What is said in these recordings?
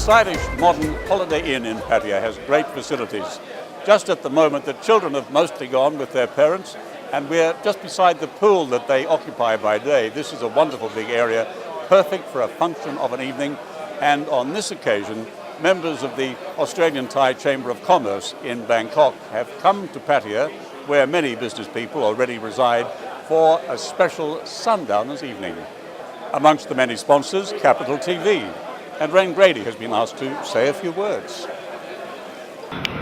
stylish modern Holiday Inn in Pattaya has great facilities. Just at the moment, the children have mostly gone with their parents, and we're just beside the pool that they occupy by day. This is a wonderful big area, perfect for a function of an evening, and on this occasion, members of the Australian Thai Chamber of Commerce in Bangkok have come to Pattaya, where many business people already reside, for a special Sundowners evening. Amongst the many sponsors, Capital TV, and Ren Grady has been asked to say a few words.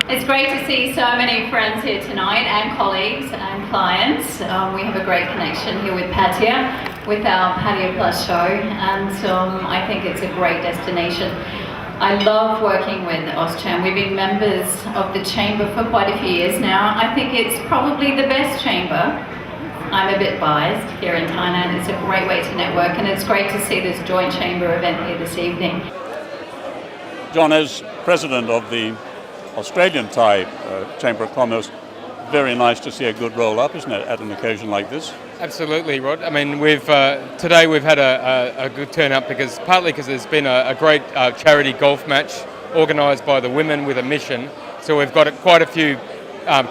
It's great to see so many friends here tonight, and colleagues and clients. We have a great connection here with Pattaya, with our Pattaya Plus show, and I think it's a great destination. I love working with AUSCHAM. We've been members of the chamber for quite a few years now. I think it's probably the best chamber. I'm a bit biased here in Thailand. It's a great way to network, and it's great to see this joint chamber event here this evening. John, as president of the Australian Thai Chamber of Commerce, very nice to see a good roll-up, isn't it, at an occasion like this? Absolutely, Rod. I mean, today we've had a good turn-up partly because there's been a great charity golf match organised by the Women with a Mission. So we've got quite a few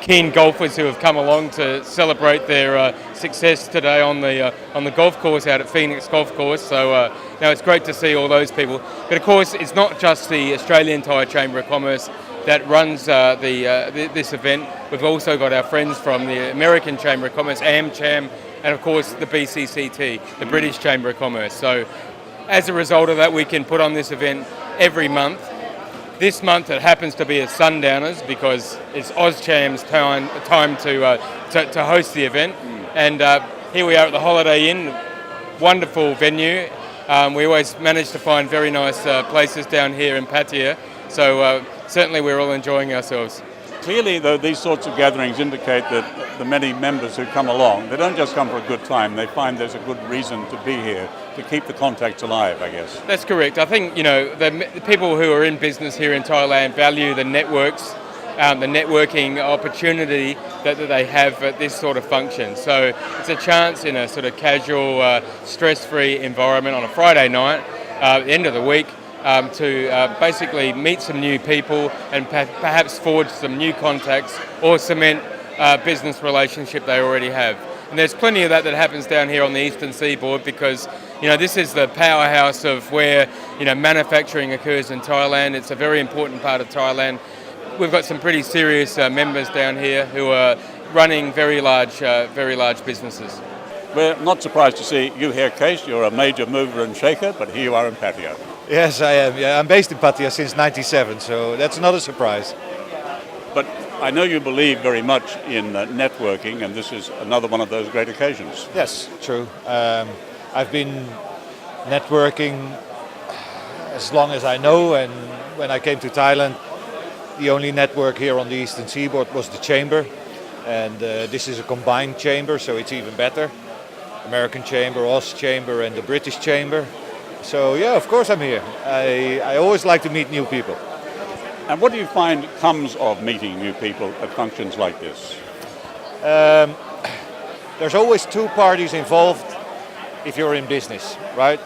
keen golfers who have come along to celebrate their success today on the golf course out at Phoenix Golf Course. So now it's great to see all those people. But of course, it's not just the Australian Thai Chamber of Commerce that runs this event. We've also got our friends from the American Chamber of Commerce, AUSCHAM, and of course the BCCT, the British Chamber of Commerce. So as a result of that, we can put on this event every month. This month it happens to be a Sundowners because it's AUSCHAM's time to host the event. And here we are at the Holiday Inn, wonderful venue. We always manage to find very nice places down here in Pattaya. So certainly we're all enjoying ourselves. Clearly, though, these sorts of gatherings indicate that the many members who come along, they don't just come for a good time, they find there's a good reason to be here, to keep the contacts alive, I guess. That's correct. I think, the people who are in business here in Thailand value the networks, the networking opportunity that they have at this sort of function. So it's a chance in a sort of casual, stress-free environment on a Friday night, at the end of the week, to basically meet some new people and perhaps forge some new contacts or cement a business relationship they already have. And there's plenty of that happens down here on the eastern seaboard because, this is the powerhouse of where, manufacturing occurs in Thailand. It's a very important part of Thailand. We've got some pretty serious members down here who are running very large businesses. We're not surprised to see you here, Case. You're a major mover and shaker, but here you are in Pattaya. Yes, I am. Yeah, I'm based in Pattaya since '97, so that's not a surprise. But I know you believe very much in networking, and this is another one of those great occasions. Yes, true. I've been networking as long as I know, and when I came to Thailand, the only network here on the eastern seaboard was the chamber, and this is a combined chamber, so it's even better. American Chamber, Aus Chamber, and the British Chamber. So yeah, of course I'm here. I always like to meet new people. And what do you find comes of meeting new people at functions like this? There's always two parties involved if you're in business, right?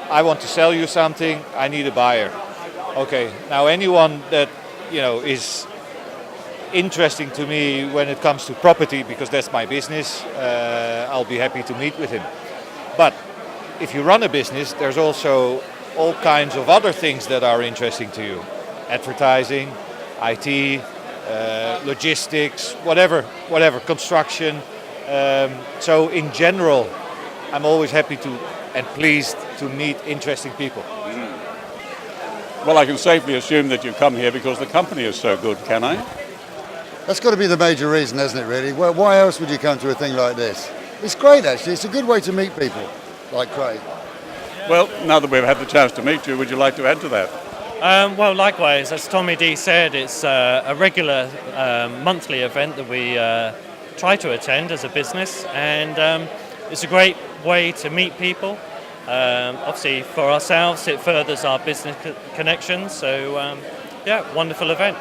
I want to sell you something, I need a buyer. Okay, now anyone that is interesting to me when it comes to property, because that's my business, I'll be happy to meet with him. But if you run a business, there's also all kinds of other things that are interesting to you. Advertising, IT, logistics, whatever, construction. So in general, I'm always happy and pleased to meet interesting people. Well, I can safely assume that you come here because the company is so good, can I? That's got to be the major reason, hasn't it, really? Well, why else would you come to a thing like this? It's great, actually. It's a good way to meet people, like Craig. Well, now that we've had the chance to meet you, would you like to add to that? Well, likewise, as Tommy D said, it's a regular monthly event that we try to attend as a business, and it's a great way to meet people. Obviously, for ourselves, it furthers our business connections, so wonderful event.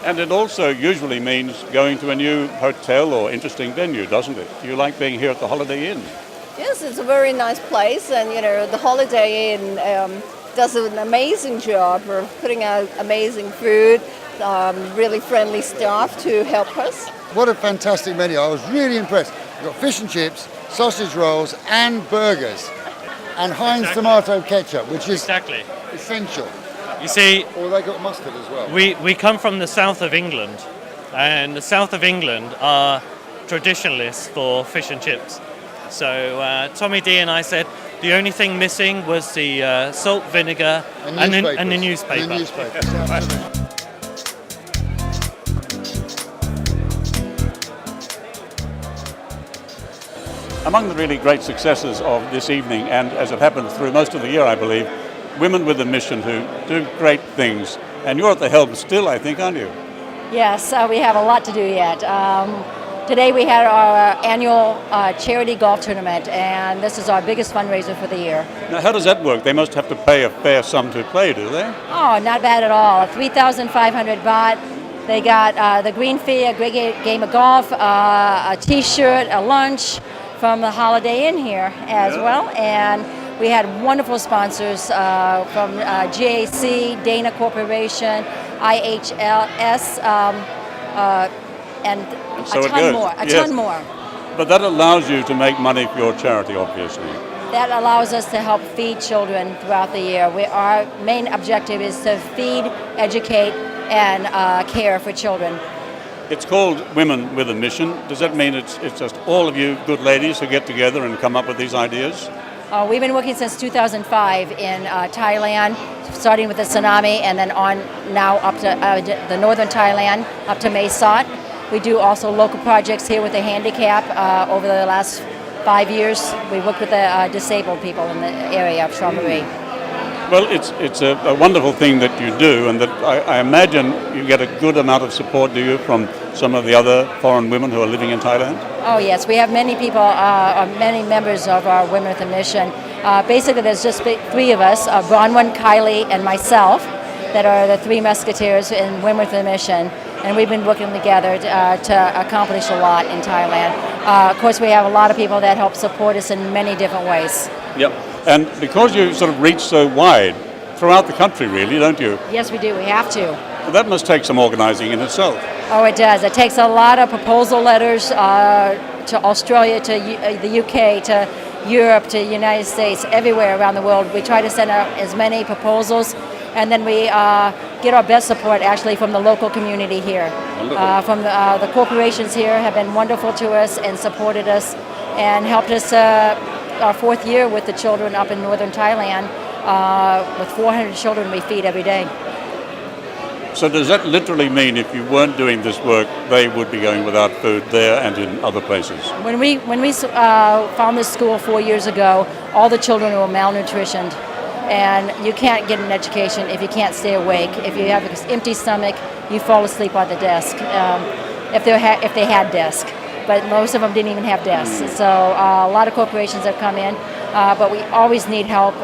And it also usually means going to a new hotel or interesting venue, doesn't it? Do you like being here at the Holiday Inn? Yes, it's a very nice place, and the Holiday Inn does an amazing job of putting out amazing food, really friendly staff to help us. What a fantastic menu. I was really impressed. You've got fish and chips, sausage rolls and burgers. And Heinz tomato ketchup, which is essential. You see, Or they got mustard as well. we come from the south of England, and the south of England are traditionalists for fish and chips. So Tommy D and I said the only thing missing was the salt, vinegar, and the newspaper. The newspapers, absolutely. Among the really great successes of this evening, and as it happens through most of the year, I believe, Women with a Mission who do great things. And you're at the helm still, I think, aren't you? Yes, we have a lot to do yet. Today we had our annual charity golf tournament, and this is our biggest fundraiser for the year. Now, how does that work? They must have to pay a fair sum to play, do they? Oh, not bad at all. 3,500 baht. They got the green fee, a great game of golf, a T-shirt, a lunch from the Holiday Inn here as well. And we had wonderful sponsors from GAC, Dana Corporation, IHLS, and so a ton more. But that allows you to make money for your charity, obviously. That allows us to help feed children throughout the year. Our main objective is to feed, educate, and care for children. It's called Women with a Mission. Does that mean it's just all of you good ladies who get together and come up with these ideas? We've been working since 2005 in Thailand, starting with the tsunami and then on now up to the northern Thailand, up to Mae Sot. We do also local projects here with the handicap. Over the last 5 years, we worked with the disabled people in the area of Chonburi. Well, it's a wonderful thing that you do, and that I imagine you get a good amount of support, do you, from some of the other foreign women who are living in Thailand? Oh yes, we have many people, many members of our Women with a Mission. Basically, there's just three of us, Bronwyn, Kylie, and myself, that are the three musketeers in Women with a Mission. And we've been working together to accomplish a lot in Thailand. Of course, we have a lot of people that help support us in many different ways. Yep. And because you sort of reach so wide throughout the country, really, don't you? Yes, we do. We have to. Well, that must take some organizing in itself. Oh, it does. It takes a lot of proposal letters to Australia, to the UK, to Europe, to the United States, everywhere around the world. We try to send out as many proposals, and then we get our best support actually from the local community here. From the corporations here have been wonderful to us and supported us and helped us our fourth year with the children up in northern Thailand, with 400 children we feed every day. So does that literally mean if you weren't doing this work, they would be going without food there and in other places? When we found this school 4 years ago, all the children were malnutritioned. And you can't get an education if you can't stay awake. If you have an empty stomach, you fall asleep at the desk, if they had desk. But most of them didn't even have desks. So a lot of corporations have come in, but we always need help.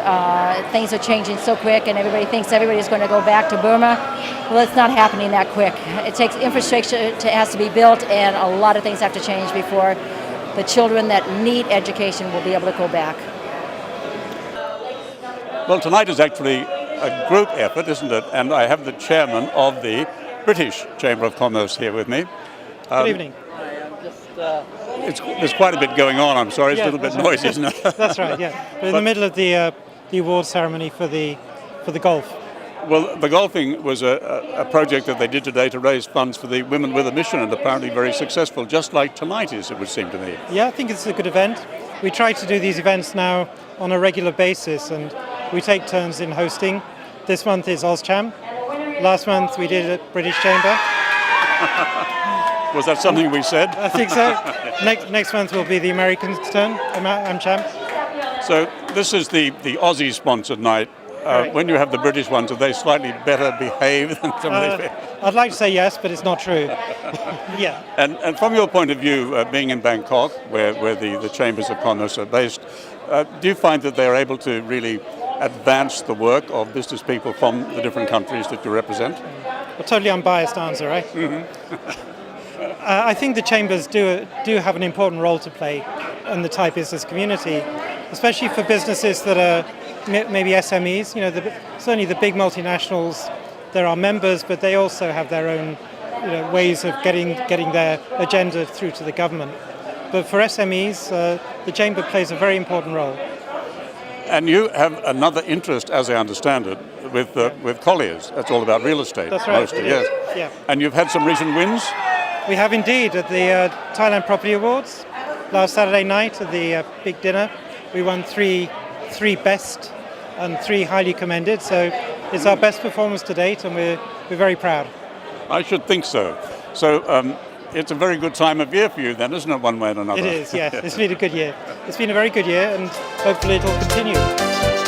Things are changing so quick, and everybody thinks everybody's going to go back to Burma. Well, it's not happening that quick. It takes infrastructure has to be built, and a lot of things have to change before the children that need education will be able to go back. Well, tonight is actually a group effort, isn't it? And I have the chairman of the British Chamber of Commerce here with me. Good evening. There's quite a bit going on, I'm sorry. It's a little bit noisy, isn't it? That's right, yeah. We're in the middle of the award ceremony for the golf. Well, the golfing was a project that they did today to raise funds for the Women with a Mission, and apparently very successful, just like tonight is, it would seem to me. Yeah, I think it's a good event. We try to do these events now on a regular basis, and we take turns in hosting. This month is AUSCHAM. Last month we did at British Chamber. Was that something we said? I think so. Next month will be the American turn, AUSCHAM. So this is the Aussie-sponsored night. Right. When you have the British ones, are they slightly better behaved than some of these? I'd like to say yes, but it's not true. Yeah. And from your point of view, being in Bangkok, where the Chambers of Commerce are based, do you find that they're able to really advance the work of business people from the different countries that you represent? A totally unbiased answer, right? Mm-hmm. I think the chambers do have an important role to play in the Thai business community, especially for businesses that are maybe SMEs. You know, certainly the big multinationals, there are members, but they also have their own ways of getting their agenda through to the government. But for SMEs, the Chamber plays a very important role. And you have another interest, as I understand it, with Colliers. That's all about real estate. That's right. Mostly, yes. Yeah. And you've had some recent wins? We have indeed at the Thailand Property Awards last Saturday night at the big dinner. We won three best and 3 highly commended. So it's our best performance to date, and we're very proud. I should think so. So it's a very good time of year for you then, isn't it, one way or another? It is, yes. It's been a good year. It's been a very good year, and hopefully it'll continue.